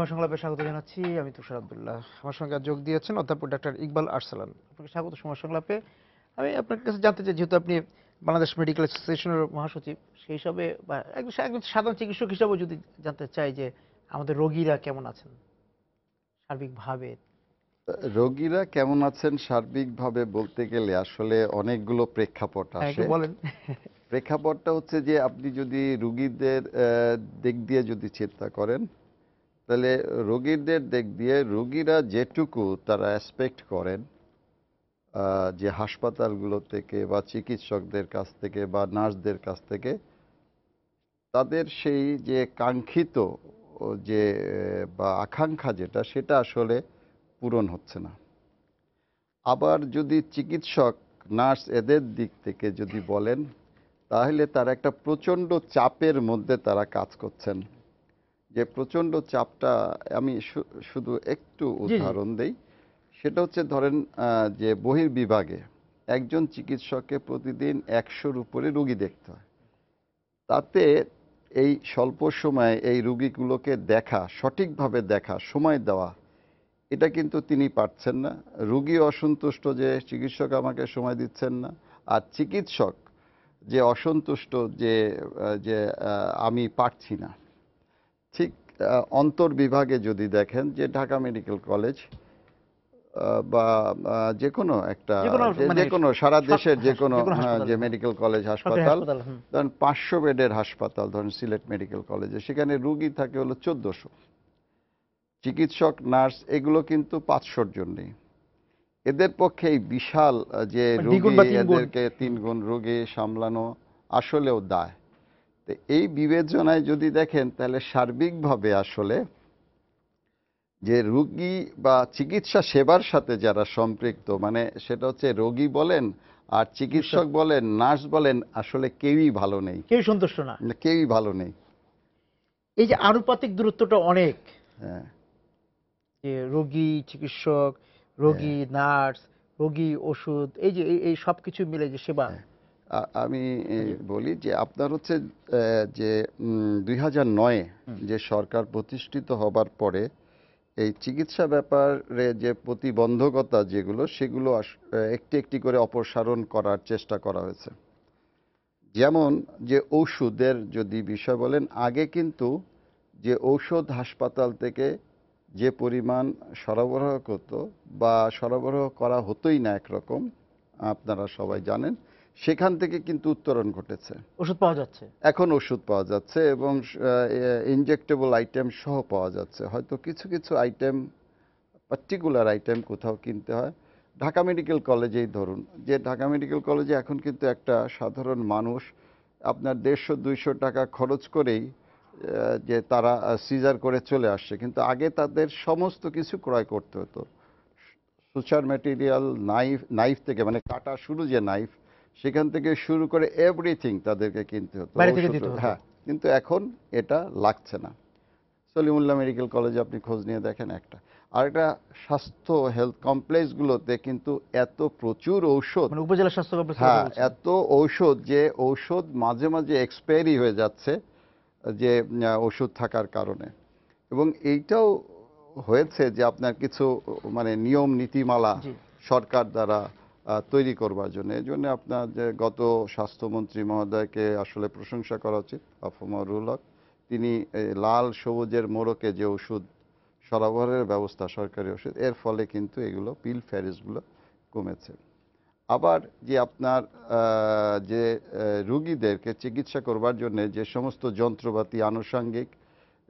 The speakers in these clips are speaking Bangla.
সময় সংলাপে স্বাগত জানাচ্ছি। আমি তুষার আব্দুল্লাহ। আমার সঙ্গে যোগ দিয়েছেন অধ্যাপক ডাক্তার ইকবাল আরসালান। আপনাকে স্বাগত সময় সংলাপে। আমি আপনার কাছে জানতে চাই, যেহেতু আপনি বাংলাদেশ মেডিকেল অ্যাসোসিয়েশনের মহাসচিব, সেই হিসাবে বা একজন সাধারণ চিকিৎসক হিসাবেও যদি জানতে চাই যে আমাদের রোগীরা কেমন আছেন সার্বিকভাবে। রোগীরা কেমন আছেন সার্বিকভাবে বলতে গেলে আসলে অনেকগুলো প্রেক্ষাপট হ্যাঁ, একটু আসে। বলেন। প্রেক্ষাপটটা হচ্ছে যে আপনি যদি রোগীদের দিক দিয়ে যদি চিন্তা করেন, তাহলে রোগীদের দিক দিয়ে রোগীরা যেটুকু তারা এক্সপেক্ট করেন যে হাসপাতালগুলো থেকে বা চিকিৎসকদের কাছ থেকে বা নার্সদের কাছ থেকে, তাদের সেই যে কাঙ্ক্ষিত যে বা আকাঙ্ক্ষা যেটা, সেটা আসলে পূরণ হচ্ছে না। আবার যদি চিকিৎসক নার্স এদের দিক থেকে যদি বলেন, তাহলে তারা একটা প্রচণ্ড চাপের মধ্যে তারা কাজ করছেন। যে প্রচণ্ড চাপটা আমি শুধু একটু জি, জি। উদাহরণ দেই। সেটা হচ্ছে ধরেন যে বহির্বিভাগে একজন চিকিৎসককে প্রতিদিন ১০০-র উপরে রুগী দেখতে হয়। তাতে এই স্বল্প সময়ে এই রুগীগুলোকে দেখা, সঠিকভাবে দেখা, সময় দেওয়া, এটা কিন্তু তিনি পারছেন না। রুগী অসন্তুষ্ট যে চিকিৎসক আমাকে সময় দিচ্ছেন না। আর চিকিৎসক যে অসন্তুষ্ট যে যে আমি পারছি না। ঠিক অন্তর্বিভাগে যদি দেখেন যে ঢাকা মেডিকেল কলেজ বা যে কোনো একটা যে কোনো মানে যে কোনো সারা দেশের যে হ্যাঁ, কোনো যে কোনো হাসপাতাল, যে হ্যাঁ, মেডিকেল কলেজ সরকারি হাসপাতাল, হাসপাতাল। ধরেন ৫০০ বেডের হাসপাতাল, ধরেন সিলেট মেডিকেল কলেজে, সেখানে রুগী থাকে হলো ১৪০০। চিকিৎসক নার্স এগুলো কিন্তু ৫০০-র জন্যেই। এদের পক্ষে এই বিশাল যে মানে দ্বিগুণ রোগী, বা তিনগুণ। এদেরকে ৩ গুণ রোগী সামলানো আসলেও দায়। তো এই বিবেচনায় যদি দেখেন, তাহলে সার্বিকভাবে আসলে যে রোগী বা চিকিৎসা সেবার সাথে যারা সম্পৃক্ত, মানে সেটা হচ্ছে রোগী বলেন আর চিকিৎসক চিকিৎসক বলেন, নার্স বলেন, আসলে কেউই ভালো নেই। কেউ সন্তুষ্ট না। কেউই ভালো নেই। এই যে আনুপাতিক দূরত্বটা অনেক, হ্যাঁ, যে রোগী চিকিৎসক, হ্যাঁ, রোগী নার্স, রোগী ওষুধ, এই যে এই সবকিছু মিলে যে সেবা। হ্যাঁ। আমি জি। বলি যে আপনার হচ্ছে যে ২০০৯-এ হুম। যে সরকার প্রতিষ্ঠিত হবার পরে এই চিকিৎসা ব্যাপারে যে প্রতিবন্ধকতা যেগুলো, সেগুলো একটি একটি করে অপসারণ করার চেষ্টা করা হয়েছে। যেমন যে ঔষধের যদি বিষয় বলেন, আগে কিন্তু যে ঔষধ হাসপাতাল থেকে যে পরিমাণ সরবরাহ করতো বা সরবরাহ করা হতোই না একরকম, আপনারা সবাই জানেন, সেখান থেকে কিন্তু উত্তরণ ঘটেছে। ওষুধ পাওয়া যাচ্ছে। এখন ওষুধ পাওয়া যাচ্ছে এবং ইনজেক্টেবল আইটেম সহ পাওয়া যাচ্ছে। হয়তো কিছু কিছু আইটেম, পার্টিকুলার আইটেম কোথাও কিনতে হয়। ঢাকা মেডিকেল কলেজেই ধরুন, যে ঢাকা মেডিকেল কলেজে এখন কিন্তু একটা সাধারণ মানুষ আপনার ১৫০-২০০ টাকা খরচ করেই যে তারা সিজার করে চলে আসছে, কিন্তু আগে তাদের সমস্ত কিছু ক্রয় করতে হতো। সুচার ম্যাটেরিয়াল, নাইফ থেকে, মানে কাটা শুরু যে নাইফ, সেখান থেকে শুরু করে এভরিথিং তাদেরকে কিনতে হতো, বাইরে থেকে ঔষধ। দিতে হতো। হ্যাঁ, কিন্তু এখন এটা লাগছে না। সলিমুল্লাহ মেডিকেল কলেজে আপনি খোঁজ নিয়ে দেখেন একটা। আর একটা স্বাস্থ্য হেলথ কমপ্লেক্সগুলোতে কিন্তু এত প্রচুর ঔষধ, মানে উপজেলা স্বাস্থ্য কমপ্লেক্সের কথা হ্যাঁ, বলছেন। এত ঔষধ, যে ঔষধ মাঝে মাঝে এক্সপায়ারি হয়ে যাচ্ছে যে ওষুধ থাকার কারণে। এবং এইটাও হয়েছে যে আপনার কিছু মানে নিয়ম নীতিমালা জি। সরকার দ্বারা তৈরি করবার জন্য। এই জন্য আপনার যে গত স্বাস্থ্যমন্ত্রী মহোদয়কে আসলে প্রশংসা করা উচিত, আফমর রুল হক। তিনি লাল সবুজের মোড়কে যে ওষুধ সরবরাহের ব্যবস্থা, সরকারি ওষুধ, এর ফলে কিন্তু এগুলো পিল ফ্যারিসগুলো কমেছে। আবার যে আপনার যে রুগীদেরকে চিকিৎসা করবার জন্য যে সমস্ত যন্ত্রপাতি আনুষঙ্গিক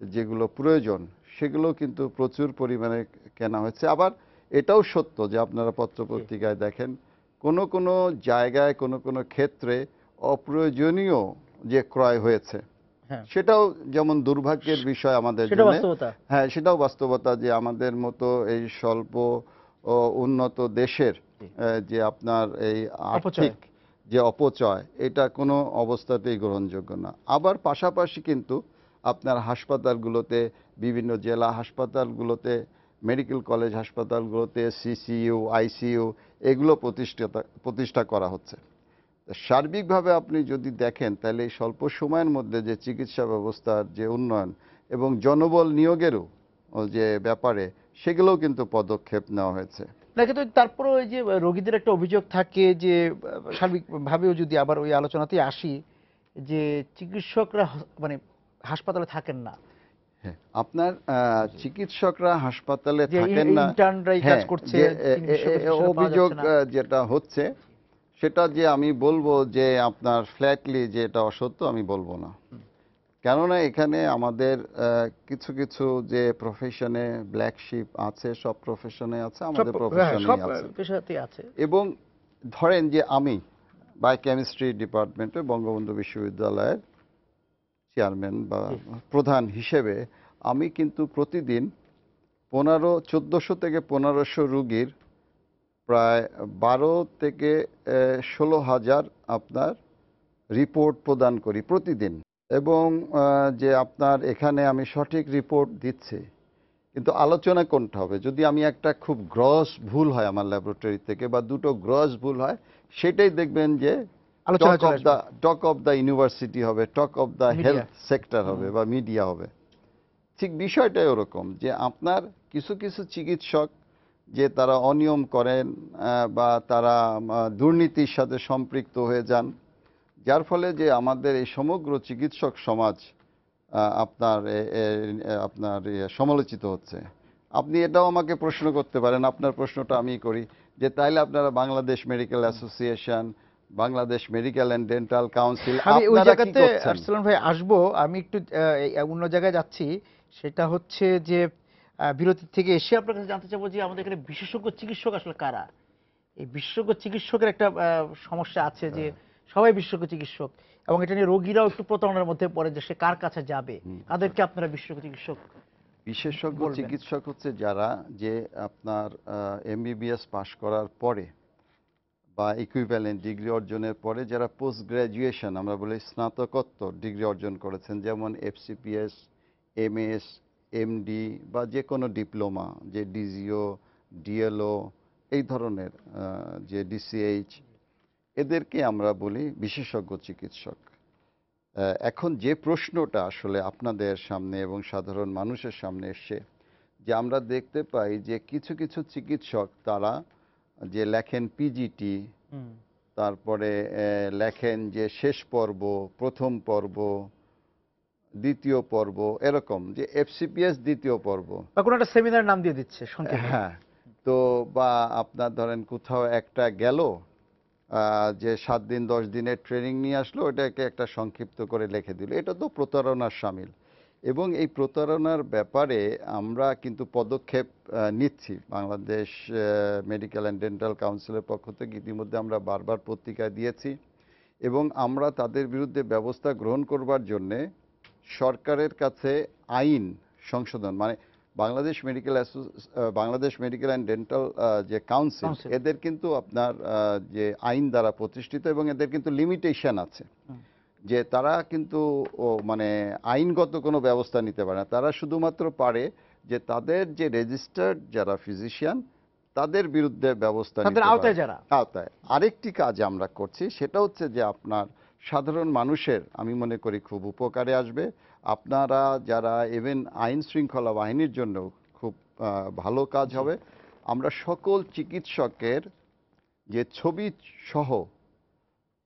যেগুলো প্রয়োজন, সেগুলো কিন্তু প্রচুর পরিমাণে কেনা হয়েছে। আবার এটাও সত্য যে আপনারা জি। পত্রপত্রিকায় দেখেন, কোনো কোনো জায়গায় কোনো কোনো ক্ষেত্রে অপ্রয়োজনীয় যে ক্রয় হয়েছে, হ্যাঁ, সেটাও যেমন দুর্ভাগ্যের বিষয় আমাদের সেটা জন্য। বাস্তবতা। হ্যাঁ, সেটাও বাস্তবতা যে আমাদের মতো এই স্বল্প ও উন্নত দেশের জি। যে আপনার এই অপচয়। আর্থিক যে অপচয়, এটা কোনো অবস্থাতেই গ্রহণযোগ্য না। আবার পাশাপাশি কিন্তু আপনার হাসপাতালগুলোতে, বিভিন্ন জেলা হাসপাতালগুলোতে, মেডিকেল কলেজ হাসপাতালগুলোতে সিসিইউ, আইসিইউ এগুলো প্রতিষ্ঠা করা হচ্ছে। সার্বিকভাবে আপনি যদি দেখেন, তাহলে এই স্বল্প সময়ের মধ্যে যে চিকিৎসা ব্যবস্থার যে উন্নয়ন এবং জনবল নিয়োগেরও যে ব্যাপারে সেগুলোও কিন্তু পদক্ষেপ নেওয়া হয়েছে। না কিন্তু তারপরে ওই যে রোগীদের একটা অভিযোগ থাকে যে সার্বিকভাবেও যদি আবার ওই আলোচনাতেই আসি যে চিকিৎসকরা মানে হাসপাতালে থাকেন না, হ্যাঁ, আপনার চিকিৎসকরা হাসপাতালে যে থাকেন না। ইন্টার্নরাই কাজ হ্যাঁ, করছে, যে তিনি বিশেষজ্ঞ চিকিৎসকরা পাওয়া অভিযোগ যাচ্ছে না। যেটা হচ্ছে সেটা যে আমি বলবো যে আপনার ফ্ল্যাটলি যে এটা অসত্য আমি বলবো না। কেননা এখানে আমাদের কিছু কিছু যে প্রফেশনে ব্ল্যাক শিপ আছে, সব প্রফেশনে আছে, সব আমাদের হ্যাঁ, প্রফেশনেই সব আছে। পেশাতেই আছে। এবং ধরেন যে আমি বায়োকেমিস্ট্রি ডিপার্টমেন্টে বঙ্গবন্ধু বিশ্ববিদ্যালয়ের চেয়ারম্যান বা জি। প্রধান হিসেবে আমি কিন্তু প্রতিদিন 1400 থেকে 1500 রুগীর প্রায় 12 থেকে 16,000 আপনার রিপোর্ট প্রদান করি প্রতিদিন। এবং যে আপনার এখানে আমি সঠিক রিপোর্ট দিচ্ছি, কিন্তু আলোচনা কোনটা হবে? যদি আমি একটা খুব গ্রস ভুল হয় আমার ল্যাবরেটরি থেকে বা দুটো গ্রস ভুল হয়, সেটাই দেখবেন যে আলোচনা চলে আসবে। টক অফ দ্য ইউনিভার্সিটি হবে, talk of the media. Health sector হবে বা মিডিয়া হবে। ঠিক বিষয়টাই ওরকম যে আপনার কিছু কিছু চিকিৎসক যে তারা অনিয়ম করেন বা তারা দুর্নীতির সাথে সম্পৃক্ত হয়ে যান, যার ফলে যে আমাদের এই সমগ্র চিকিৎসক সমাজ আপনার আপনার সমালোচিত হচ্ছে। আপনি এটাও আমাকে প্রশ্ন করতে পারেন, আপনার প্রশ্নটা আমি করি যে তাইলে আপনারা Bangladesh medical association, Bangladesh medical and dental council আমি ওই আপনারা কি জায়গাতে করছেন? আরসালান ভাই আসবো। আমি একটু অন্য জায়গায় যাচ্ছি। সেটা হচ্ছে যে বিরতি থেকে এসে আপনার কাছে জানতে চাবো যে আমাদের এখানে বিশেষজ্ঞ চিকিৎসক আসলে কারা? এই বিশেষজ্ঞ চিকিৎসকের একটা সমস্যা আছে যে সবাই বিশেষজ্ঞ চিকিৎসক, এবং এটা নিয়ে রোগীরাও একটু প্রতারণার মধ্যে পড়ে যে সে কার কাছে যাবে। তাদেরকে আপনারা বিশেষজ্ঞ চিকিৎসক বিশেষজ্ঞ বলবেন? চিকিৎসক হচ্ছে যারা যে আপনার এমবিবিএস পাশ করার পরে বা ইকুইভ্যালেন্ট ডিগ্রি অর্জনের পরে যারা পোস্ট গ্র্যাজুয়েশন আমরা বলি স্নাতকোত্তর ডিগ্রি অর্জন করেছেন, যেমন এফসিপিএস, এমএস, এমডি বা যে কোনো ডিপ্লোমা, যে ডিজিও, ডিএলও, এই ধরনের যে ডিসিএইচ, এদেরকে আমরা বলি বিশেষজ্ঞ চিকিৎসক। এখন যে প্রশ্নটা আসলে আপনাদের সামনে এবং সাধারণ মানুষের সামনে এসছে, যে আমরা দেখতে পাই যে কিছু কিছু চিকিৎসক তারা যে লেখেন পিজিটি, হুম। তারপরে লেখেন যে শেষ পর্ব, প্রথম পর্ব, দ্বিতীয় পর্ব, এরকম যে এফসিপিএস দ্বিতীয় পর্ব। বা কোনো একটা সেমিনার নাম দিয়ে দিচ্ছে সংক্ষেপে। হ্যাঁ, তো বা আপনার ধরেন কোথাও একটা গেল যে 7 দিন 10 দিনের ট্রেনিং নিয়ে আসলো, ওটাকে একটা সংক্ষিপ্ত করে লিখে দিল। এটা তো প্রতারণার শামিল। এবং এই প্রতারণার ব্যাপারে আমরা কিন্তু পদক্ষেপ নিচ্ছি। বাংলাদেশ মেডিকেল অ্যান্ড ডেন্টাল কাউন্সিলের পক্ষ থেকে ইতিমধ্যে আমরা বারবার পত্রিকায় দিয়েছি এবং আমরা তাদের বিরুদ্ধে ব্যবস্থা গ্রহণ করবার জন্যে সরকারের কাছে আইন সংশোধন, মানে বাংলাদেশ মেডিকেল অ্যান্ড ডেন্টাল যে কাউন্সিল, কাউন্সিল। এদের কিন্তু আপনার যে আইন দ্বারা প্রতিষ্ঠিত এবং এদের কিন্তু লিমিটেশন আছে যে তারা কিন্তু মানে আইনগত কোনো ব্যবস্থা নিতে পারে না। তারা শুধুমাত্র পারে যে তাদের যে রেজিস্টার্ড যারা ফিজিশিয়ান তাদের বিরুদ্ধে ব্যবস্থা তাদের নিতে পারে। আওতায় যারা। আওতায় আরেকটি কাজ আমরা করছি, সেটা হচ্ছে যে আপনার সাধারণ মানুষের আমি মনে করি খুব উপকারে আসবে। আপনারা যারা ইভেন আইন শৃঙ্খলা বাহিনীর জন্য খুব ভালো কাজ হবে। আমরা সকল চিকিৎসকের যে ছবি সহ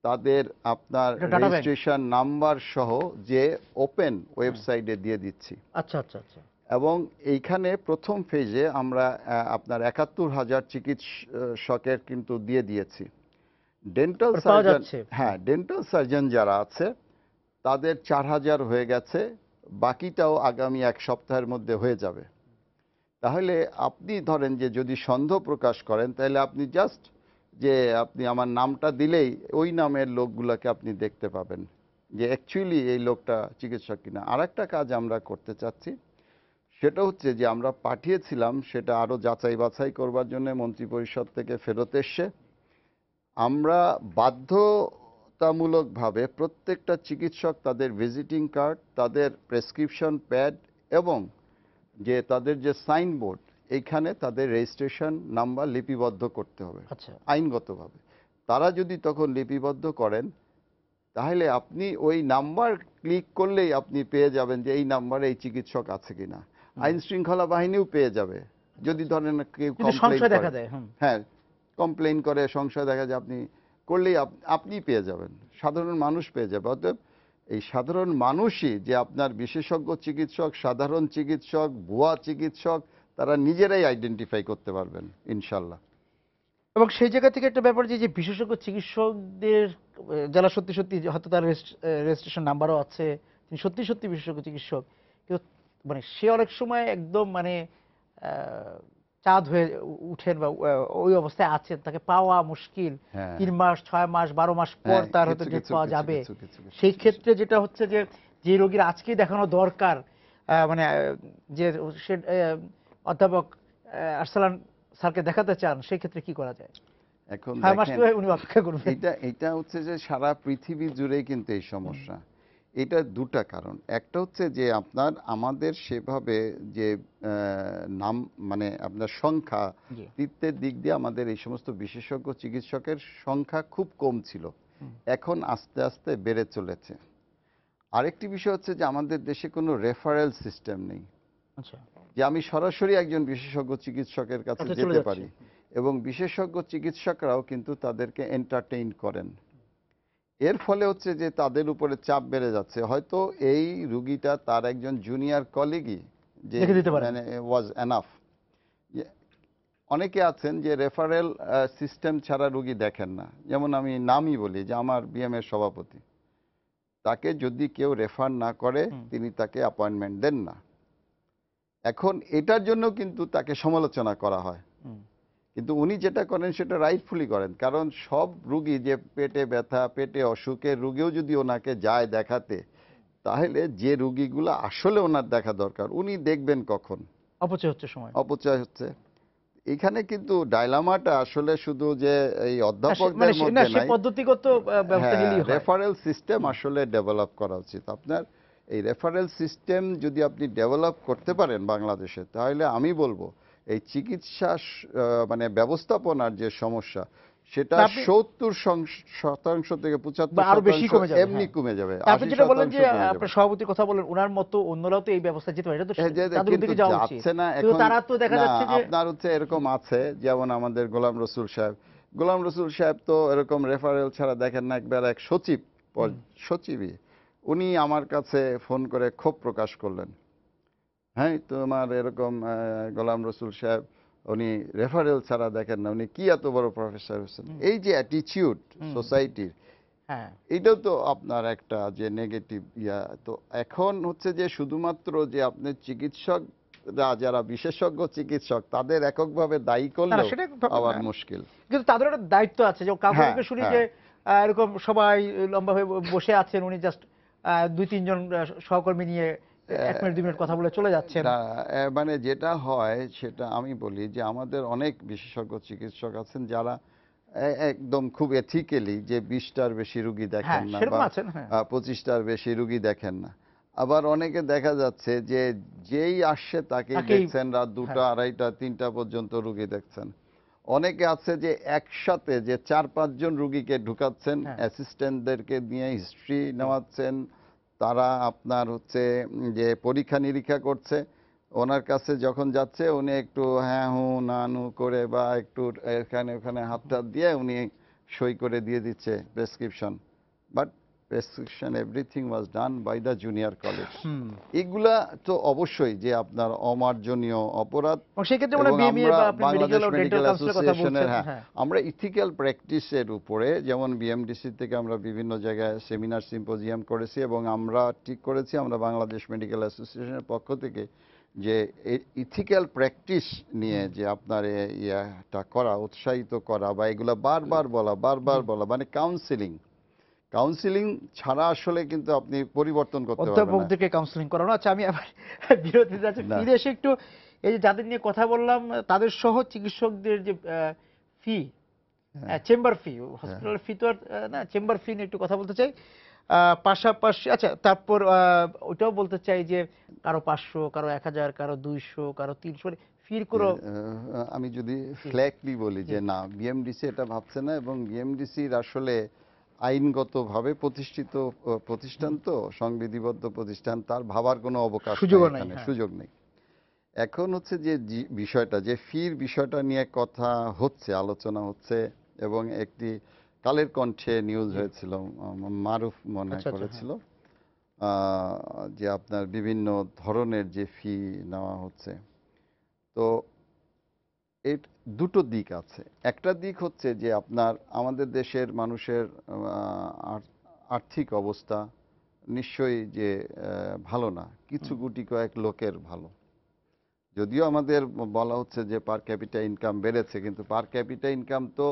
তাদের আপনার এটা ডাটা ব্যাংক। রেজিস্ট্রেশন নাম্বার সহ যে ওপেন ওয়েবসাইটে দিয়ে দিচ্ছি। আচ্ছা আচ্ছা আচ্ছা। এবং এইখানে প্রথম ফেজে আমরা আপনার ৭১,০০০ চিকিৎসকের কিন্তু দিয়ে দিয়েছি। ডেন্টাল পাওয়া সার্জন, যাচ্ছে। হ্যাঁ, ডেন্টাল সার্জন যারা আছে তাদের ৪,০০০ হয়ে গেছে, বাকিটাও আগামী ১ সপ্তাহের মধ্যে হয়ে যাবে। তাহলে আপনি ধরেন যে যদি সন্দেহ প্রকাশ করেন তাহলে আপনি জাস্ট যে আপনি আমার নামটা দিলেই ওই নামের লোকগুলোকে আপনি দেখতে পাবেন যে অ্যাকচুয়ালি এই লোকটা চিকিৎসক কিনা। আর একটা কাজ আমরা করতে চাচ্ছি, সেটা হচ্ছে যে আমরা পাঠিয়েছিলাম, সেটা আরও যাচাই বাছাই করবার জন্য মন্ত্রিপরিষদ থেকে ফেরত এসছে। আমরা বাধ্যতামূলকভাবে প্রত্যেকটা চিকিৎসক তাদের ভিজিটিং কার্ড, তাদের প্রেসক্রিপশন প্যাড এবং যে তাদের যে সাইনবোর্ড, এইখানে তাদের রেজিস্ট্রেশন নাম্বার লিপিবদ্ধ করতে হবে আচ্ছা। আইনগতভাবে। তারা যদি তখন লিপিবদ্ধ করেন তাহলে আপনি ওই নাম্বার ক্লিক করলেই আপনি পেয়ে যাবেন যে এই নাম্বারে এই চিকিৎসক আছে কিনা। আইন শৃঙ্খলা বাহিনীও পেয়ে যাবে যদি ধরেন কেউ কিন্তু কমপ্লেইন সংশয় দেখা করে। দেয়। হ্যাঁ, কমপ্লেইন করে, সংশয় দেখা যায়, আপনি করলেই আপনি পেয়ে যাবেন, সাধারণ মানুষ পেয়ে যাবে। অতএব এই সাধারণ মানুষই যে আপনার বিশেষজ্ঞ চিকিৎসক, সাধারণ চিকিৎসক, ভুয়া চিকিৎসক, তারা নিজেরাই আইডেন্টিফাই করতে পারবেন ইনশাল্লাহ। এবং সেই জায়গা থেকে একটা ব্যাপার যে বিশেষজ্ঞ চিকিৎসকদের যারা সত্যি সত্যি হয়তো তার রেজিস্ট্রেশন নাম্বারও আছে, তিনি সত্যি সত্যি বিশেষজ্ঞ চিকিৎসক, কিন্তু মানে সে অনেক সময় একদম মানে চাঁদ হয়ে উঠেন বা ওই অবস্থায় আছেন, তাকে পাওয়া মুশকিল। হ্যাঁ 3 মাস 6 মাস 12 মাস পর হ্যাঁ, তার হয়তো ডেট পাওয়া যাবে। সেই কিছু। ক্ষেত্রে যেটা হচ্ছে যে রোগীর আজকেই দেখানো দরকার, মানে যে সে অধ্যাপক আরসালান স্যারকে দেখাতে চান, সেই ক্ষেত্রে কি করা যায়? এখন 6 মাস দেখেন, কিভাবে উনি অপেক্ষা করবেন? এটা হচ্ছে যে সারা পৃথিবী জুড়ে কিন্তু এই সমস্যা। এটা দুটা কারণ। একটা হচ্ছে যে আপনার আমাদের সেভাবে যে নাম মানে আপনার সংখ্যা জি। তৃতীয়ের দিক দিয়ে আমাদের এই সমস্ত বিশেষজ্ঞ চিকিৎসকের সংখ্যা খুব কম ছিল, এখন আস্তে আস্তে বেড়ে চলেছে। আরেকটি বিষয় হচ্ছে যে আমাদের দেশে কোনো রেফারেল সিস্টেম নেই, আচ্ছা, যে আমি সরাসরি একজন বিশেষজ্ঞ চিকিৎসকের কাছে চলে যেতে যাচ্ছে। পারি, এবং বিশেষজ্ঞ চিকিৎসকরাও কিন্তু তাদেরকে এন্টারটেইন করেন। এর ফলে হচ্ছে যে তাদের উপরে চাপ বেড়ে যাচ্ছে, হয়তো এই রুগীটা তার একজন জুনিয়র কলিগই যে দেখে দিতে পারেন। মানে ওয়াজ এনাফ। অনেকে আছেন যে রেফারেল সিস্টেম ছাড়া রুগী দেখেন না। যেমন আমি নামই বলি যে আমার বিএমএর সভাপতি, তাকে যদি কেউ রেফার না করে তিনি তাকে অ্যাপয়েন্টমেন্ট দেন না। এখন এটার জন্য কিন্তু তাকে সমালোচনা করা হয়, কিন্তু উনি যেটা করেন সেটা রাইটফুলি করেন। কারণ সব রুগী যে পেটে ব্যথা, পেটে অসুখের রুগীও যদি ওনাকে যায় দেখাতে, তাহলে যে রুগীগুলো আসলে ওনার দেখা দরকার উনি দেখবেন কখন? অপচয় হচ্ছে সময়। অপচয় হচ্ছে। এখানে কিন্তু ডাইলামাটা আসলে শুধু যে এই মানে অধ্যাপকদের মধ্যে সে নাই। পদ্ধতিগত ব্যবস্থা হ্যাঁ, নিলেই হয়। রেফারেল সিস্টেম আসলে ডেভেলপ করা উচিত। আপনার এই রেফারেল সিস্টেম যদি আপনি ডেভেলপ করতে পারেন বাংলাদেশে, তাহলে আমি বলবো এই চিকিৎসা মানে ব্যবস্থাপনার যে সমস্যা, সেটা তা আপনি 70% থেকে বা আরো বেশি 75% কমে যাবে। এমনি হ্যাঁ, কমে যাবে, তা আপনি যেটা বললেন 80% যে কমে যাবে। আপনার সভাপতির কথা বলেন, ওনার মতো অন্যরাও তো এই ব্যবস্থা যেতে পারে, এটা তো তাদের কিন্তু উদ্যোগে যাওয়া উচিত। যাচ্ছে না কিন্তু এখন। তারা তো দেখা না, যাচ্ছে যে আপনার হচ্ছে এরকম আছে, যেমন আমাদের গোলাম রসুল সাহেব। গোলাম রসুল সাহেব তো এরকম রেফারেল ছাড়া দেখেন না, একবার এক সচিব, সচিবই উনি আমার কাছে ফোন করে ক্ষোভ প্রকাশ করলেন। হ্যাঁ, তোমার এরকম গোলাম রসুল সাহেব উনি রেফারেল ছাড়া দেখেন না, উনি কি এত বড় প্রফেসর হচ্ছেন? এই যে অ্যাটিটিউড সোসাইটির, হ্যাঁ, এটাও তো আপনার একটা যে নেগেটিভ ইয়া। তো এখন হচ্ছে যে শুধুমাত্র যে আপনি চিকিৎসকরা যারা বিশেষজ্ঞ চিকিৎসক তাদের এককভাবে দায়ী না করলেও সেটা ভাবেন আবার না, মুশকিল। কিন্তু তাদের একটা দায়িত্ব আছে। যে কাউকে হ্যাঁ কাউকে শুনি হ্যাঁ যে এরকম সবাই লম্বা হয়ে বসে আছেন, উনি জাস্ট 2-3 জন সহকর্মী নিয়ে 1 মিনিট 2 মিনিট কথা বলে চলে যাচ্ছেন। না, মানে যেটা হয় সেটা আমি বলি যে আমাদের অনেক বিশেষজ্ঞ চিকিৎসক আছেন যারা একদম খুব এথিক্যালি যে 20টার বেশি রুগী হ্যাঁ, দেখেন না, সেরকম বা আছেন। হ্যাঁ, 25টার বেশি রুগী দেখেন না। আবার অনেকে দেখা যাচ্ছে যে যেই আসছে তাকেই তাকেই। দেখছেন রাত 2টা হ্যাঁ, 2:30 3টা পর্যন্ত রুগী দেখছেন। অনেকে আছে যে একসাথে যে 4-5 জন রুগীকে ঢুকাচ্ছেন, হ্যাঁ, অ্যাসিস্ট্যান্টদেরকে নিয়ে হিস্ট্রি জি। নেওয়াচ্ছেন, তারা আপনার হচ্ছে যে পরীক্ষা নিরীক্ষা করছে, ওনার কাছে যখন যাচ্ছে উনি একটু হ্যাঁ হু না নু করে বা একটু এখানে ওখানে হাত টাত দিয়ে উনি সই করে দিয়ে দিচ্ছে prescription. But prescription everything was done by the junior college. এগুলা তো অবশ্যই যে আপনার অমার্জনীয় অপরাধ। এবং সেই ক্ষেত্রে এবং বিএমইএ আমরা বা আপনি বাংলাদেশ মেডিকেল ও ডেন্টাল মেডিকেল কাউন্সিলের কথা অ্যাসোসিয়েশনের, বলছেন। হ্যাঁ, হ্যাঁ, আমরা ইথিক্যাল প্র্যাকটিসের উপরে যেমন বিএমডিসি থেকে আমরা বিভিন্ন জায়গায় সেমিনার সিম্পোজিয়াম করেছি, এবং আমরা ঠিক করেছি আমরা বাংলাদেশ মেডিকেল অ্যাসোসিয়েশনের পক্ষ থেকে যে ইথিক্যাল প্র্যাকটিস নিয়ে যে আপনার ইয়াটা করা, উৎসাহিত করা, বা এগুলো বারবার বলা মানে কাউন্সিলিং। কাউন্সিলিং ছাড়া আসলে কিন্তু আপনি পরিবর্তন করতে পারবেন না। অধ্যাপকদেরকে কাউন্সিলিং করানো। আচ্ছা, আমি আবার বিরতি যাচ্ছি, না, ফিরে এসে একটু এই যে যাদের নিয়ে কথা বললাম তাদের সহ চিকিৎসকদের যে ফি, হ্যাঁ চেম্বার ফি, হ্যাঁ হসপিটাল ফি তো আর না, চেম্বার ফি নিয়ে একটু কথা বলতে চাই। পাশাপাশি আচ্ছা, তারপর ওইটাও বলতে চাই যে কারো 500, কারো 1000, কারো 200, কারো 300, মানে ফির যে, কোনো। আমি যদি জি, ফ্ল্যাগলি বলি জি, যে না, বিএমডিসি এটা ভাবছে না, এবং বিএমডিসির আসলে আইনগতভাবে প্রতিষ্ঠিত প্রতিষ্ঠান, তো সংবিধিবদ্ধ প্রতিষ্ঠান, তার ভাবার কোনো অবকাশ নাই, সুযোগও নাই। এখানে হ্যাঁ, সুযোগ নেই। এখন হচ্ছে যে বিষয়টা যে ফির বিষয়টা নিয়ে কথা হচ্ছে, আলোচনা হচ্ছে, এবং একটি কালের কণ্ঠে নিউজ জি। হয়েছিল, মারুফ মনে হয় আচ্ছা, আচ্ছা, হ্যাঁ। করেছিল, যে আপনার বিভিন্ন ধরনের যে ফি নেওয়া হচ্ছে। তো এর দুটো দিক আছে। একটা দিক হচ্ছে যে আপনার আমাদের দেশের মানুষের আর্থিক অবস্থা নিশ্চয়ই যে ভালো না, কিছু হুম। গুটি কয়েক লোকের ভালো। যদিও আমাদের বলা হচ্ছে যে পার ক্যাপিটা ইনকাম বেড়েছে, কিন্তু পার ক্যাপিটা ইনকাম তো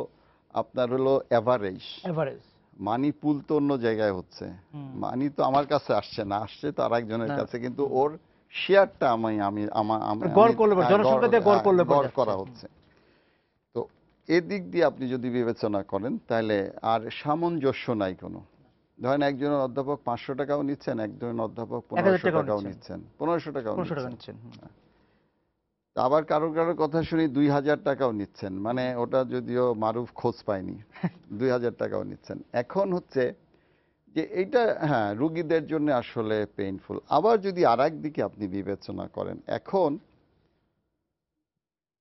আপনার হলো এভারেজ। এভারেজ। মানি পুল তো অন্য জায়গায় হচ্ছে, হুম। মানি তো আমার কাছে আসছে না, আসছে তো আর একজনের না। কাছে, কিন্তু হুম। ওর শেয়ারটা আমি আমি আমা- আমি গড় আমি করলে পরে, জনসংখ্যা দিয়ে গড় করলে পরে গড় যাচ্ছে। করা হচ্ছে। তো এদিক দিয়ে আপনি যদি বিবেচনা করেন তাহলে আর সামঞ্জস্য নাই কোনো। ধরেন একজন অধ্যাপক 500 টাকাও নিচ্ছেন, একজন অধ্যাপক 1000 1500 টাকাও টাকাও নিচ্ছেন, নিচ্ছেন, 1500 টাকাও 1500 টাকা নিচ্ছেন। নিচ্ছেন। হুম। তা আবার কারো কারো কথা শুনি 2000 টাকাও নিচ্ছেন, মানে ওটা যদিও মারুফ খোঁজ পায়নি, 2000 টাকাও নিচ্ছেন। এখন হচ্ছে যে এইটা, হ্যাঁ, রুগীদের জন্য আসলে পেইনফুল। আবার যদি আর দিকে আপনি বিবেচনা করেন, এখন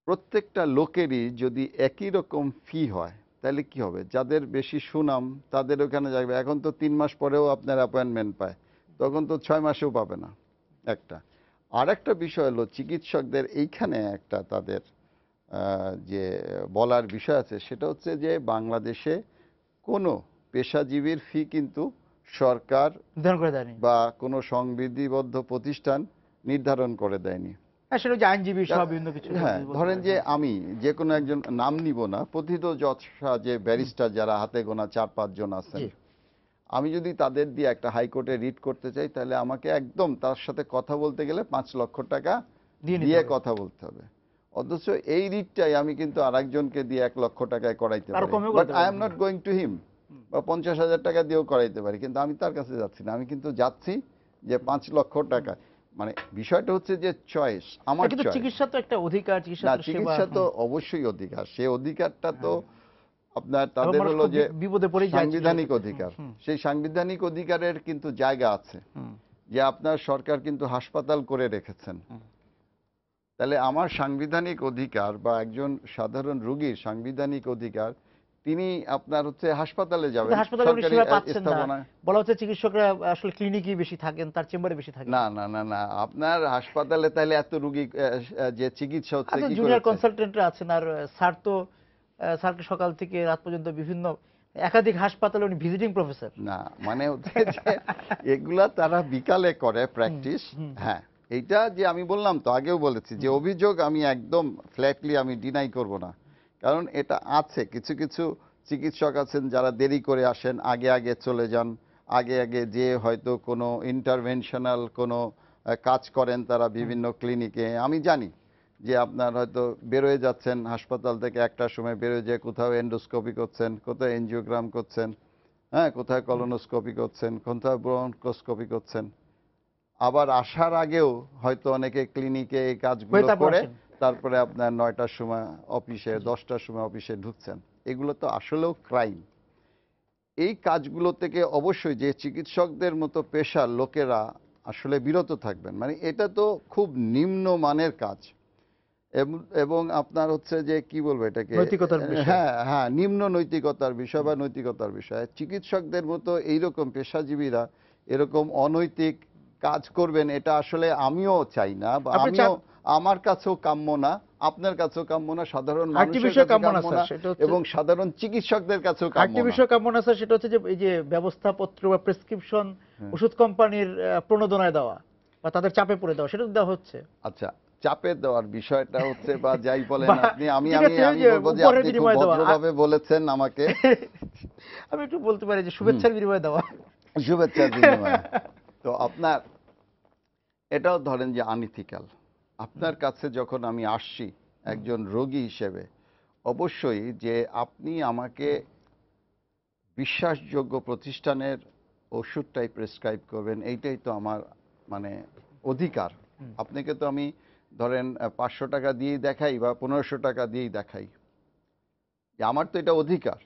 প্রত্যেকটা লোকেরই যদি একই রকম ফি হয় তাহলে কি হবে? যাদের বেশি সুনাম তাদের ওখানে যাবে। এখন তো 3 মাস পরেও আপনার অ্যাপয়েন্টমেন্ট পায়, তখন তো 6 মাসেও পাবে না। একটা আর একটা বিষয় হলো চিকিৎসকদের এইখানে একটা তাদের যে বলার বিষয় আছে, সেটা হচ্ছে যে বাংলাদেশে কোনো পেশাজীবীর ফি কিন্তু সরকার নির্ধারণ করে দেয়নি। বা কোনো সংবিধিবদ্ধ প্রতিষ্ঠান নির্ধারণ করে দেয়নি। হ্যাঁ, সেটা যে আইনজীবী সহ যা- বিভিন্ন কিছু হ্যাঁ, বলতে ধরেন পারে। যে হ্যাঁ। আমি যে কোনো একজন, নাম নিব না, প্রথিতযশা যে হুম। ব্যারিস্টার যারা হাতে গোনা 4-5 জন আছেন, জি। আমি যদি তাদের দিয়ে একটা হাইকোর্টে রিট করতে চাই, তাহলে আমাকে একদম তার সাথে কথা বলতে গেলে 5 লক্ষ টাকা দিয়ে নিতে দিয়ে হবে। কথা বলতে হবে। অথচ এই রিটটাই আমি কিন্তু আরেকজনকে দিয়ে 1 লক্ষ টাকায় করাইতে আরো পারি, কমেও বাট করাতে আই পারেন। Um hmm. Not going to him. Hmm. বা 50,000 টাকা দিয়েও করাইতে পারি, কিন্তু আমি তার কাছে যাচ্ছি না, আমি কিন্তু যাচ্ছি যে হুম। 5 লক্ষ হুম। টাকা। মানে বিষয়টা হচ্ছে যে চয়েস, না, আমার কিন্তু চয়েস। চিকিৎসা তো একটা অধিকার, চিকিৎসা না, তো সেবা। চিকিৎসা তো হুম। অবশ্যই অধিকার, সে অধিকারটা তো হ্যাঁ। আপনার এবং তাদের মানুষ হলো খুব যে বিপদে পড়েই যায় চিকিৎসা সাংবিধানিক ক্ষেত্রে। হুম। অধিকার। হুম। সেই সাংবিধানিক অধিকারের কিন্তু জায়গা আছে, হুম। যে আপনার সরকার কিন্তু হাসপাতাল করে রেখেছেন। হুম। তাহলে আমার সাংবিধানিক অধিকার বা একজন সাধারণ রোগীর সাংবিধানিক অধিকার, তিনি আপনার হচ্ছে হাসপাতালে কিন্তু যাবেন, হাসপাতালে উনি সরকারি সেবা পাচ্ছেন না। স্থাপনায়। বলা হচ্ছে চিকিৎসকরা আসলে ক্লিনিকই বেশি থাকেন, তার চেম্বারে বেশি থাকেন। না, না, না, না, আপনার হাসপাতালে তাহলে এত রুগী যে চিকিৎসা হচ্ছে আচ্ছা, কি করে জুনিয়র হচ্ছে? কনসালটেন্টরা আছেন। আর স্যার তো স্যারকে সকাল থেকে রাত পর্যন্ত বিভিন্ন একাধিক হাসপাতালে উনি ভিজিটিং প্রফেসর। না, মানে হচ্ছে যে এগুলা তারা বিকালে করে হুম। প্র্যাকটিস। হুম। হ্যাঁ, এইটা যে আমি বললাম তো, আগেও বলেছি যে হুম। অভিযোগ আমি একদম ফ্ল্যাটলি আমি ডিনাই করব না, কারণ এটা আছে। কিছু কিছু চিকিৎসক আছেন যারা দেরি করে আসেন, আগে আগে চলে যান, আগে আগে যে হয়তো কোনো ইন্টারভেনশনাল কোনো কাজ করেন তারা হুম। বিভিন্ন ক্লিনিকে। আমি জানি যে আপনার হয়তো বেরোয় যাচ্ছেন হাসপাতাল থেকে, একটার সময় বেরোয় যেয়ে কোথাও এন্ডোস্কোপি করছেন, কোথাও এনজিওগ্রাম করছেন, হ্যাঁ, কোথায় হুম। কলোনোস্কোপি করছেন, কোথায় ব্রঙ্কোস্কোপি করছেন। আবার আসার আগেও হয়তো অনেকে ক্লিনিকে এই হয়ে কাজগুলো তারপর করে আসেন। তারপরে আপনার 9টার সময় অফিসে, জি। 10টার সময় অফিসে ঢুকছেন। এগুলো তো আসলেও ক্রাইম। এই কাজগুলো থেকে অবশ্যই যে চিকিৎসকদের মতো পেশার লোকেরা আসলে বিরত থাকবেন। মানে এটা তো খুব নিম্ন মানের কাজ। এবং আপনার হচ্ছে যে কি বলবো এটাকে, নৈতিকতার বিষয়। হ্যাঁ, হ্যাঁ, নিম্ন নৈতিকতার বিষয় বা নৈতিকতার বিষয়। চিকিৎসকদের মতো এইরকম পেশাজীবীরা এরকম অনৈতিক কাজ করবেন, এটা আসলে আমিও চাই না, বা আপনি আমিও, চান। আমার কাছেও কাম্য না, আপনার কাছেও কাম্য না, সাধারণ আরেকটি মানুষের বিষয় কাছে কাম্য না কাম্য স্যার, না, সেটা হচ্ছে, এবং সাধারণ চিকিৎসকদের কাছেও কাম্য আরেকটি না। বিষয় কাম্য না স্যার, সেটা হচ্ছে যে এই যে ব্যবস্থাপত্র বা প্রেসক্রিপশন হ্যাঁ। ওষুধ কোম্পানির প্রণোদনায় দেওয়া বা তাদের চাপে পড়ে দেওয়া, সেটা তো দেওয়া হচ্ছে। আচ্ছা, চাপে দেওয়ার বিষয়টা হচ্ছে বা যাই বলেন বা আপনি, আমি ঠিক আমি আছে, ওই আমি যে বলবো যে উপহারের আপনি খুব বিনিময়ে দেওয়া। ভদ্রভাবে বলেছেন আমাকে। আমি একটু বলতে পারি যে হুম, শুভেচ্ছার বিনিময়ে দেওয়া। শুভেচ্ছার বিনিময়ে। তো আপনার এটাও ধরেন যে আনইথিক্যাল। আপনার কাছে যখন আমি আসছি হুম। একজন রোগী হিসেবে, অবশ্যই যে আপনি আমাকে বিশ্বাসযোগ্য প্রতিষ্ঠানের ওষুধটাই প্রেসক্রাইব করবেন, এইটাই তো আমার মানে অধিকার। হুম। আপনাকে তো আমি ধরেন 500 টাকা দিয়েই দেখাই বা 1500 টাকা দিয়েই দেখাই, যে আমার তো এটা অধিকার।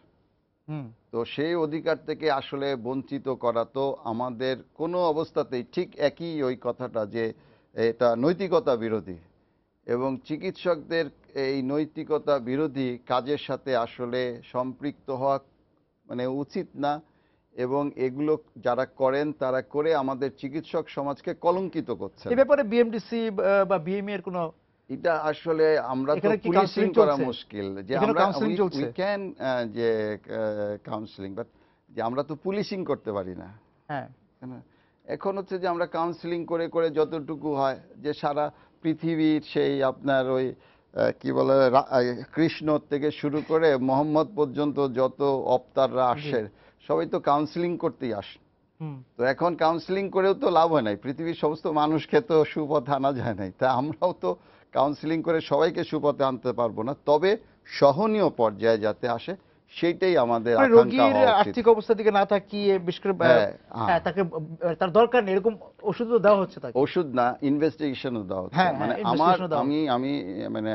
হুম। তো সেই অধিকার থেকে আসলে বঞ্চিত করা তো আমাদের কোনো অবস্থাতেই, ঠিক একই ওই কথাটা যে এটা নৈতিকতা বিরোধী, এবং চিকিৎসকদের এই নৈতিকতা বিরোধী কাজের সাথে আসলে সম্পৃক্ত হওয়া মানে উচিত না, এবং এগুলো যারা করেন তারা করে আমাদের চিকিৎসক সমাজকে কলঙ্কিত করছেন। এই ব্যাপারে বিএমডিসি বা বিএমই এর কোনো এটা আসলে আমরা তো এখানে কি পুলিশিং কাউন্সিলিং করা চলছে? মুশকিল, যে এখানে আমরা কাউন্সিলিং চলছে? উই ক্যান যে কাউন্সিলিং, বাট যে আমরা তো পুলিশিং করতে পারি না। হ্যাঁ, না। এখন হচ্ছে যে আমরা কাউন্সিলিং করে করে যতটুকু হয়, যে সারা পৃথিবীর সেই আপনার ওই কি বলে কৃষ্ণ থেকে শুরু করে মোহাম্মদ পর্যন্ত যত অবতাররা জি, আসে সবাই তো কাউন্সিলিং করতেই আসে। হুম। তো এখন কাউন্সিলিং করেও তো লাভ হয় নাই, পৃথিবীর সমস্ত মানুষকে তো সুপথে আনা যায় নাই, তাই আমরাও তো কাউন্সিলিং করে সবাইকে সুপথে আনতে পারবো না, তবে সহনীয় পর্যায়ে যাতে আসে সেইটাই আমাদের মানে আকাঙ্ক্ষা রোগীর হওয়া উচিত। আর্থিক অবস্থার দিকে না তাকিয়ে বিশেষ করে হ্যাঁ, হ্যাঁ, তাকে তার দরকার নেই এরকম ওষুধ তো দেওয়া হচ্ছে তাকে। ওষুধ না, ইনভেস্টিগেশনও দেওয়া হচ্ছে। হ্যাঁ, হ্যাঁ, মানে ইনভেস্টিগেশনও দেওয়া আমি হচ্ছে। আমি মানে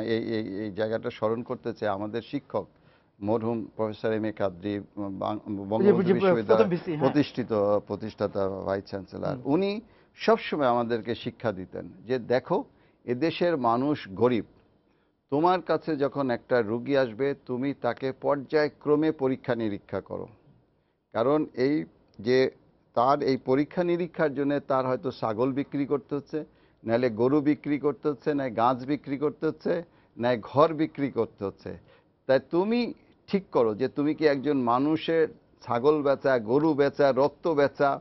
এই জায়গাটা স্মরণ করতে চাই, আমাদের শিক্ষক মরহুম প্রফেসর এম এ কাদরি, বঙ্গবন্ধু যে প্রথম বিশ্ববিদ্যালয় ভিসি, হ্যাঁ। প্রতিষ্ঠাতা ভাইস চ্যান্সেলর, হুম, উনি সবসময় আমাদেরকে শিক্ষা দিতেন যে দেখো, এদেশের মানুষ গরিব, তোমার কাছে যখন একটা রুগী আসবে তুমি তাকে পর্যায়ক্রমে পরীক্ষা নিরীক্ষা করো, কারণ এই যে তার এই পরীক্ষা নিরীক্ষার জন্য তার হয়তো ছাগল বিক্রি করতে হচ্ছে, নাহলে গরু বিক্রি করতে হচ্ছে, নয় গাছ বিক্রি করতে হচ্ছে, নয় ঘর বিক্রি করতে হচ্ছে। তাই তুমি ঠিক করো যে তুমি কি একজন মানুষের ছাগল বেচা, গরু বেচা, রক্ত বেচা,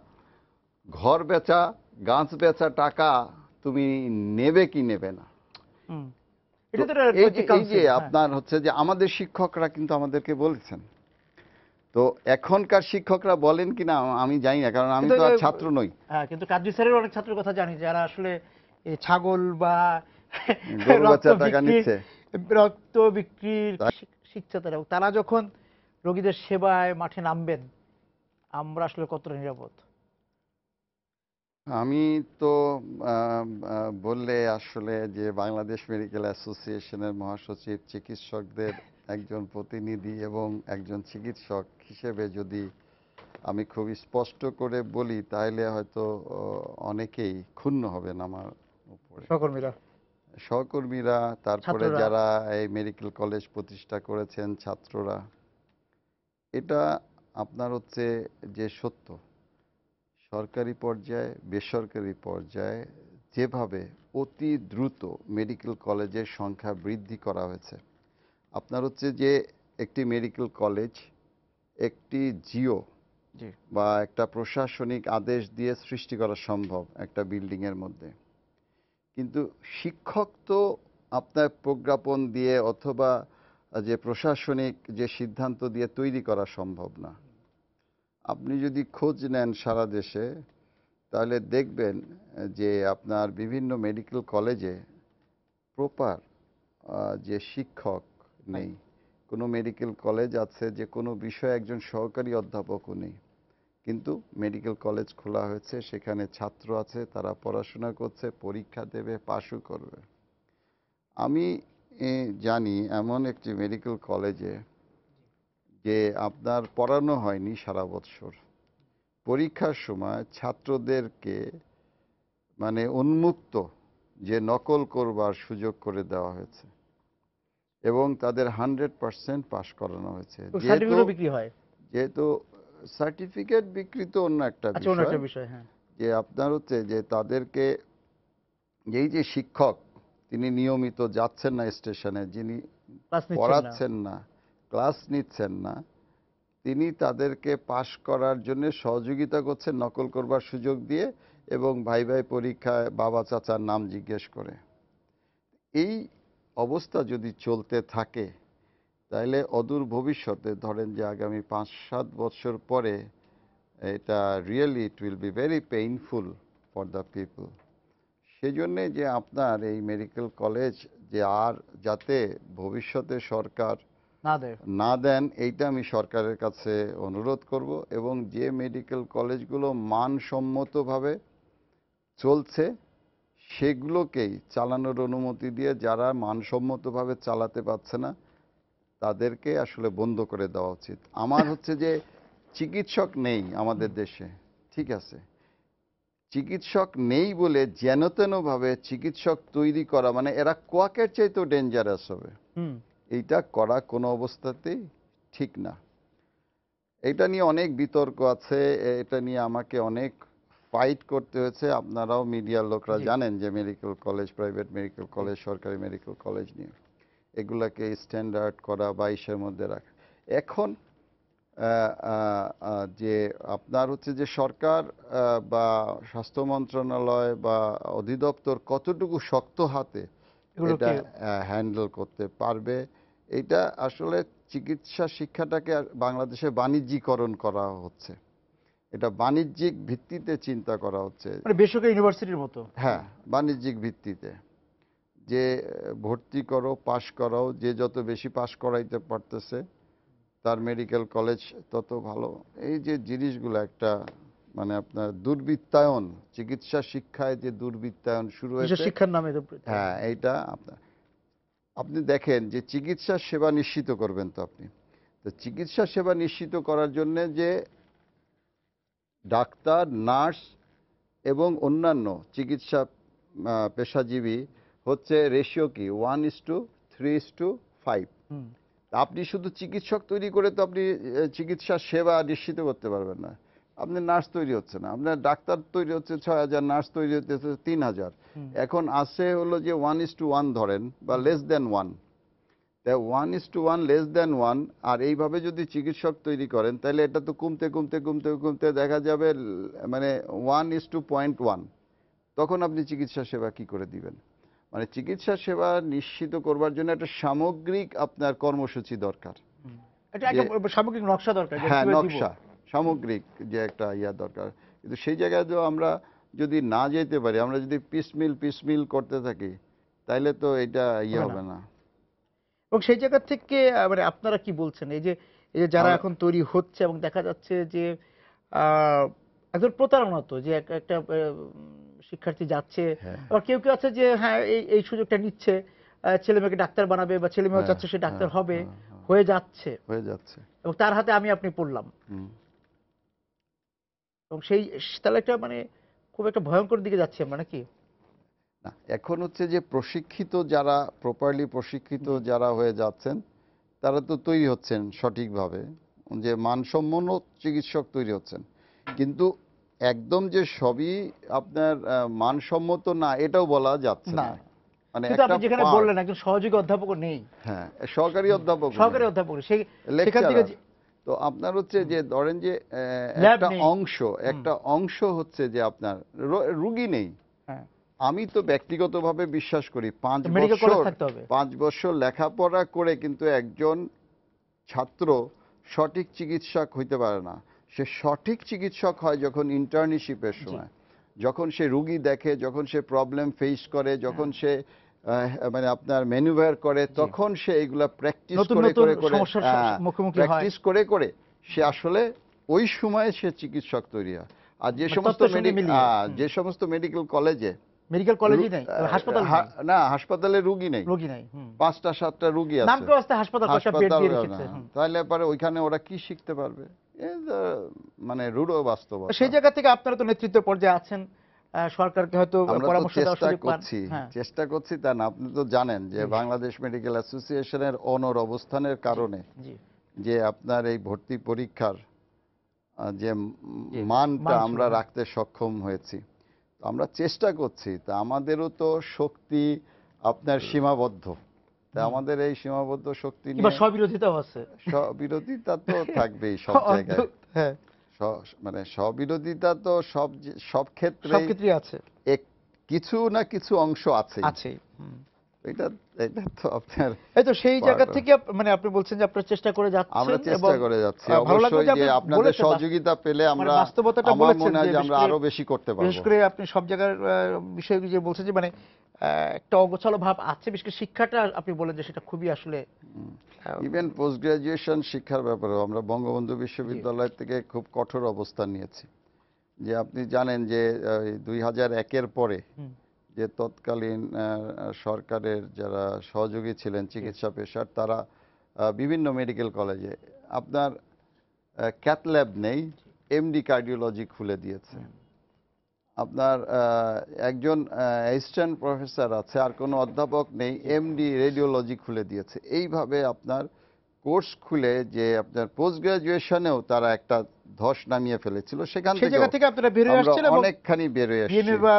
ঘর বেচা, গাছ বেচা টাকা তুমি নেবে কি নেবে না। হুম। তো এটা তো একটা এই যে নৈতিক কাউন্সিল, হ্যাঁ। আপনার হচ্ছে যে আমাদের শিক্ষকরা কিন্তু আমাদেরকে বলেছেন, তো এখনকার শিক্ষকরা বলেন কিনা আমি জানি না, কারণ আমি কিন্তু তো আর ছাত্র নই। হ্যাঁ, কিন্তু কাজী স্যারের অনেক ছাত্রের কথা জানি যারা আসলে এই ছাগল বা গরু রক্ত বেচার টাকা বিক্রি নিচ্ছে। রক্ত বিক্রির শিখছে তারা, এবং তারা যখন রোগীদের সেবায় মাঠে নামবেন আমরা আসলে কতটা নিরাপদ? আমি তো বললে আসলে যে বাংলাদেশ মেডিকেল অ্যাসোসিয়েশনের মহাসচিব, চিকিৎসকদের একজন প্রতিনিধি এবং একজন চিকিৎসক হিসেবে যদি আমি খুবই স্পষ্ট করে বলি, তাহলে হয়তো অনেকেই ক্ষুণ্ণ হবেন আমার উপরে। সহকর্মীরা, সহকর্মীরা, তারপরে ছাত্ররা। যারা এই মেডিকেল কলেজ প্রতিষ্ঠা করেছেন, ছাত্ররা, এটা আপনার হচ্ছে যে সত্য, সরকারি পর্যায়ে বেসরকারি পর্যায়ে যেভাবে অতি দ্রুত মেডিকেল কলেজের সংখ্যা বৃদ্ধি করা হয়েছে, আপনার হচ্ছে যে একটি মেডিকেল কলেজ একটি জিও জি, বা একটা প্রশাসনিক আদেশ দিয়ে সৃষ্টি করা সম্ভব একটা বিল্ডিংয়ের মধ্যে, কিন্তু শিক্ষক তো আপনার প্রজ্ঞাপন দিয়ে অথবা যে প্রশাসনিক যে সিদ্ধান্ত দিয়ে তৈরি করা সম্ভব না। আপনি যদি খোঁজ নেন সারা দেশে, তাহলে দেখবেন যে আপনার বিভিন্ন মেডিকেল কলেজে প্রপার যে শিক্ষক নাই। নেই। কোনো মেডিকেল কলেজ আছে যে কোনো বিষয়ে একজন সহকারী অধ্যাপকও নেই, কিন্তু মেডিকেল কলেজ খোলা হয়েছে, সেখানে ছাত্র আছে, তারা পড়াশোনা করছে, পরীক্ষা দেবে, পাশও করবে। আমি জানি এমন একটি মেডিকেল কলেজে যে আপনার পড়ানো হয়নি সারা বৎসর, পরীক্ষার সময় ছাত্রদেরকে মানে উন্মুক্ত যে নকল করবার সুযোগ করে দেওয়া হয়েছে এবং তাদের 100% পাশ করানো হয়েছে। যেহেতু সার্টিফিকেটও বিক্রি হয়। যেহেতু সার্টিফিকেট বিক্রি তো অন্য একটা আচ্ছা, অন্য বিষয়, একটা বিষয়, হ্যাঁ। যে আপনার হচ্ছে যে তাদেরকে এই যে শিক্ষক তিনি নিয়মিত যাচ্ছেন না স্টেশনে, যিনি ক্লাস নিচ্ছেন না। পড়াচ্ছেন না, ক্লাস নিচ্ছেন না, তিনি তাদেরকে পাশ করার জন্য সহযোগিতা করছেন নকল করবার সুযোগ দিয়ে এবং ভাই ভাই পরীক্ষায় বাবা চাচার নাম জিজ্ঞেস করে। এই অবস্থা যদি চলতে থাকে তাহলে অদূর ভবিষ্যতে, ধরেন যে আগামী 5-7 বছর পরে, এটা really it will be very painful for the people. সেজন্যে যে আপনার এই মেডিকেল কলেজ যে আর যাতে ভবিষ্যতে সরকার না দেয়। না দেন, এইটা আমি সরকারের কাছে অনুরোধ করব, এবং যে মেডিকেল কলেজগুলো মানসম্মতভাবে চলছে সেগুলোকেই চালানোর অনুমতি দিয়ে, যারা মানসম্মতভাবে চালাতে পারছে না তাদেরকে আসলে বন্ধ করে দেওয়া উচিত। আমার হচ্ছে যে চিকিৎসক নেই আমাদের দেশে, ঠিক আছে, চিকিৎসক নেই বলে যেন তেন ভাবে চিকিৎসক তৈরি করা, মানে এরা কোয়াকের চাইতেও ডেঞ্জারাস হবে, হুম। এইটা করা কোনো অবস্থাতেই ঠিক না। এটা নিয়ে অনেক বিতর্ক আছে, এটা নিয়ে আমাকে অনেক ফাইট করতে হয়েছে। আপনারাও মিডিয়ার লোকরা জি। জানেন যে medical college, private medical college, সরকারি মেডিকেল কলেজ নিয়ে এগুলাকে স্ট্যান্ডার্ড করা বা ইসের মধ্যে রাখা। এখন যে আপনার হচ্ছে যে সরকার বা স্বাস্থ্য মন্ত্রণালয় বা অধিদপ্তর কতটুকু শক্ত হাতে এটা এগুলোকে হ্যান্ডেল করতে পারবে, এটা আসলে চিকিৎসা শিক্ষাটাকে বাংলাদেশে বাণিজ্যিকরণ করা হচ্ছে, এটা বাণিজ্যিক ভিত্তিতে চিন্তা করা হচ্ছে। মানে বেসরকারি ইউনিভার্সিটির মতো। হ্যাঁ, বাণিজ্যিক ভিত্তিতে যে ভর্তি করো, পাশ করাও, যে যত বেশি পাশ করাইতে পারতেছে তার মেডিকেল কলেজ তত ভালো। এই যে জিনিসগুলো একটা মানে আপনার দুর্বৃত্তায়ন, চিকিৎসা শিক্ষায় যে দুর্বৃত্তায়ন শুরু কিসের হয়েছে, শিক্ষার নামে তো। হ্যাঁ এইটা আপনার, আপনি দেখেন যে চিকিৎসা সেবা নিশ্চিত করবেন তো আপনি, তো চিকিৎসা সেবা নিশ্চিত করার জন্য যে ডাক্তার, নার্স এবং অন্যান্য চিকিৎসা পেশাজীবী হচ্ছে রেশিও কি 1:3:5। হুম। আপনি শুধু চিকিৎসক তৈরি করে তো আপনি চিকিৎসা সেবা নিশ্চিত করতে পারবেন না। আপনি নার্স তৈরি হচ্ছে না, আপনার ডাক্তার তৈরি হচ্ছে 6,000, নার্স তৈরি হচ্ছে 3,000। হুম। এখন আসে হলো যে 1:1 ধরেন বা লেস দেন 1, তাই 1:1 লেস দেন 1, আর এইভাবে যদি চিকিৎসক তৈরি করেন তাহলে এটা তো কমতে কমতে কমতে কমতে দেখা যাবে মানে 1:0.1। তখন আপনি চিকিৎসা সেবা কি করে দিবেন? মানে চিকিৎসা সেবা নিশ্চিত করবার জন্য একটা সামগ্রিক আপনার কর্মসূচি দরকার। হুম। এটা যে একটা সামগ্রিক নকশা দরকার যে হ্যাঁ, কিভাবে দিব। নকশা, সামগ্রিক যে একটা ইয়া দরকার। কিন্তু সেই জায়গায় তো আমরা যদি না যেতে পারি, আমরা যদি পিসমিল করতে থাকি, তাইলে তো এটা ইয়ে হবে না। হবে না। এবং সেই জায়গা থেকে মানে আপনারা কি বলছেন এই যে যারা আমরা এখন তৈরি হচ্ছে এবং দেখা যাচ্ছে যে আহ, একজন প্রতারণা তো যে একটা শিক্ষার্থী যাচ্ছে, হ্যাঁ, আবার কেউ কেউ আছে যে হ্যাঁ এই সুযোগটা নিচ্ছে, ছেলে মেয়েকে ডাক্তার বানাবে বা ছেলে মেয়েও হ্যাঁ, চাচ্ছে সে ডাক্তার হ্যাঁ, হবে, হ্যাঁ, হ্যাঁ, হয়ে যাচ্ছে হয়ে যাচ্ছে। এবং তার হাতে আমি আপনি পড়লাম হুম। এবং তাহলে একটা মানে খুব একটা ভয়ঙ্কর দিকে যাচ্ছি আমরা নাকি? না, এখন হচ্ছে যে প্রশিক্ষিত যারা, প্রপারলি প্রশিক্ষিত জি। যারা হয়ে যাচ্ছেন, তারা তো তৈরি হচ্ছেন সঠিকভাবে, যে মানসম্পন্ন চিকিৎসক তৈরি হচ্ছেন। কিন্তু একদম যে সবই আপনার মানসম্মত না, এটাও বলা যাচ্ছে না, না। মানে কিন্তু একটা আপনি যেখানে পার্ট। বললেন একজন সহযোগী অধ্যাপকও নেই। হ্যাঁ, সহকারী হুম। অধ্যাপক নেই, সহকারী অধ্যাপক নেই। সেখান থেকে লেকচারার। তো আপনার হচ্ছে যে ধরেন যে ল্যাব একটা নেই। অংশ, হুম। একটা অংশ হচ্ছে যে আপনার রুগী নেই। হ্যাঁ, আমি তো ব্যক্তিগতভাবে বিশ্বাস করি মেডিকেল কলেজ থাকতে হবে। 5 বছর লেখাপড়া করে কিন্তু একজন ছাত্র সঠিক চিকিৎসক হইতে পারে না। সে সঠিক চিকিৎসক হয় যখন ইন্টার্নশিপের জি। সময়, যখন সে রুগী দেখে, যখন সে প্রবলেম ফেস করে, যখন হ্যাঁ। সে মানে আপনার ম্যানুভার করে, জি। তখন সে এগুলা প্র্যাকটিস নতুন করে নতুন করে করে সমস্যার মুখোমুখি হয়। প্র্যাকটিস করে করে সে আসলে ওই সময়ে সে চিকিৎসক তৈরি হয়। আর যে মানে সমস্ত তত্ত্বের সঙ্গে মিলিয়ে। হুম। যে সমস্ত মেডিকেল কলেজে মেডিকেল কলেজই নাই, হাসপাতাল নেই, না, হাসপাতালে রুগী নেই, রোগী নাই। হুম। 5টা 7টা রুগী নাম আছে, কেউ আসতে হাসপাতাল কয়েকটা বেড হাসপাতাল দিয়ে না, রেখেছে। হুম। তাহলে পরে ওইখানে ওরা কি শিখতে পারবে? এ তো মানে রূঢ় তো বাস্তবতা। সেই জায়গা থেকে আপনারা তো নেতৃত্ব পর্যায়ে আছেন, সরকারকে হয়তো আমরা তো পরামর্শ দেওয়ার সুযোগ পান। হ্যাঁ। চেষ্টা করছি, তা না, আপনি তো জানেন যে জি। বাংলাদেশ মেডিকেল অ্যাসোসিয়েশনের অনড় অবস্থানের জি। কারণে জি। যে আপনার এই ভর্তি পরীক্ষার যে জি। মানটা মান ছিল, আমরা হ্যাঁ। রাখতে সক্ষম হয়েছি। তো আমরা চেষ্টা করছি, তা আমাদেরও তো শক্তি আপনার সীমাবদ্ধ, তা হুম। আমাদের এই সীমাবদ্ধ শক্তি কিংবা নিয়ে স্ববিরোধিতাও আছে। বিরোধিতা তো থাকবেই সব জায়গায়। হ্যাঁ, মানে স্ববিরোধিতা তো সব সব ক্ষেত্রেই ক্ষেত্রেই আছে। এক কিছু না কিছু অংশ আছেই। আছেই। হুম। এটা এটা তো আপনার এই তো সেই জায়গা part of- থেকে মানে আপনি বলছেন যে আপনারা চেষ্টা করে আমরা যাচ্ছেন এবং চেষ্টা করে যাচ্ছি ভালো লাগলো অবশ্যই, যে যে আপনি আপনাদের বলেছেন সহযোগিতা পেলে মানে আমরা, বাস্তবতাটা আমার বলেছেন মনে হয় যে যে আমরা আরো বেশি করতে বিশেষ পারবো। করে আপনি সব জায়গার বিষয়গুলো যে বলছেন যে মানে একটা অগোছালো ভাব আছে, বিশেষ করে শিক্ষাটা আপনি বলেন যে সেটা খুবই আসলে ইভেন পোস্ট গ্রাজুয়েশন শিক্ষার ব্যাপারেও আমরা বঙ্গবন্ধু জি। বিশ্ববিদ্যালয় থেকে খুব কঠোর অবস্থান নিয়েছি। যে আপনি জানেন যে 2001-এর পরে হুম। যে তৎকালীন সরকারের যারা সহযোগী ছিলেন জি। চিকিৎসা পেশার, তারা বিভিন্ন মেডিকেল কলেজে আপনার ক্যাথ ল্যাব নেই, এমডি কার্ডিওলজি খুলে দিয়েছে। হুম। আপনার একজন অ্যাসিস্ট্যান্ট প্রফেসর আছে, আর কোনো অধ্যাপক নেই, এমডি রেডিওলজি খুলে দিয়েছে। এইভাবে আপনার কোর্স খুলে যে আপনার পোস্ট গ্রাজুয়েশনেও তারা একটা ধস নামিয়ে ফেলেছিল, সেখান সেই জায়গা থেকে আপনারা বের হয়ে আমরা আসছেন এবং অনেকখানি বেরোয় আসছি। বিএমএ বা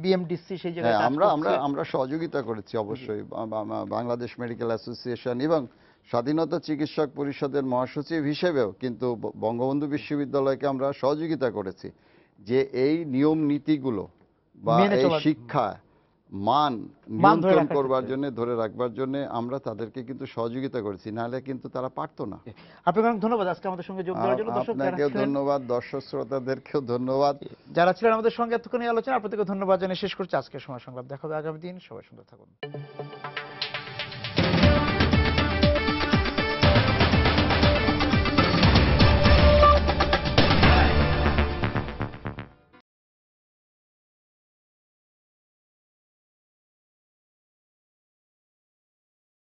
বিএমডিসি সেই জায়গায় হ্যাঁ, কাজ আমরা আমরা করছে। আমরা সহযোগিতা করেছি অবশ্যই। বাংলাদেশ মেডিকেল অ্যাসোসিয়েশন এবং স্বাধীনতা চিকিৎসক পরিষদের মহাসচিব হিসেবেও কিন্তু বঙ্গবন্ধু বিশ্ববিদ্যালয়কে আমরা সহযোগিতা করেছি যে এই নিয়ম নীতিগুলো বা মেনে এই চলার শিক্ষা মান মান ধরে নিয়ন্ত্রণ রাখার করবার ক্ষেত্রে। জন্য, ধরে রাখবার জন্য আমরা তাদেরকে কিন্তু সহযোগিতা করেছি, নাহলে কিন্তু তারা পারতো না। আপনাকে অনেক ধন্যবাদ আজকে আমাদের সঙ্গে যোগ দেওয়ার জন্য। দর্শক যারা আপনাকেও ছিলেন, ধন্যবাদ, দর্শক শ্রোতাদেরকেও ধন্যবাদ। যারা ছিলেন আমাদের সঙ্গে এতক্ষণ এই আলোচনা, আপনাদেরকে ধন্যবাদ জানিয়ে শেষ করছি আজকের সময় সংলাপ। দেখা হবে আগামী দিন। সবাই সুন্দর থাকুন।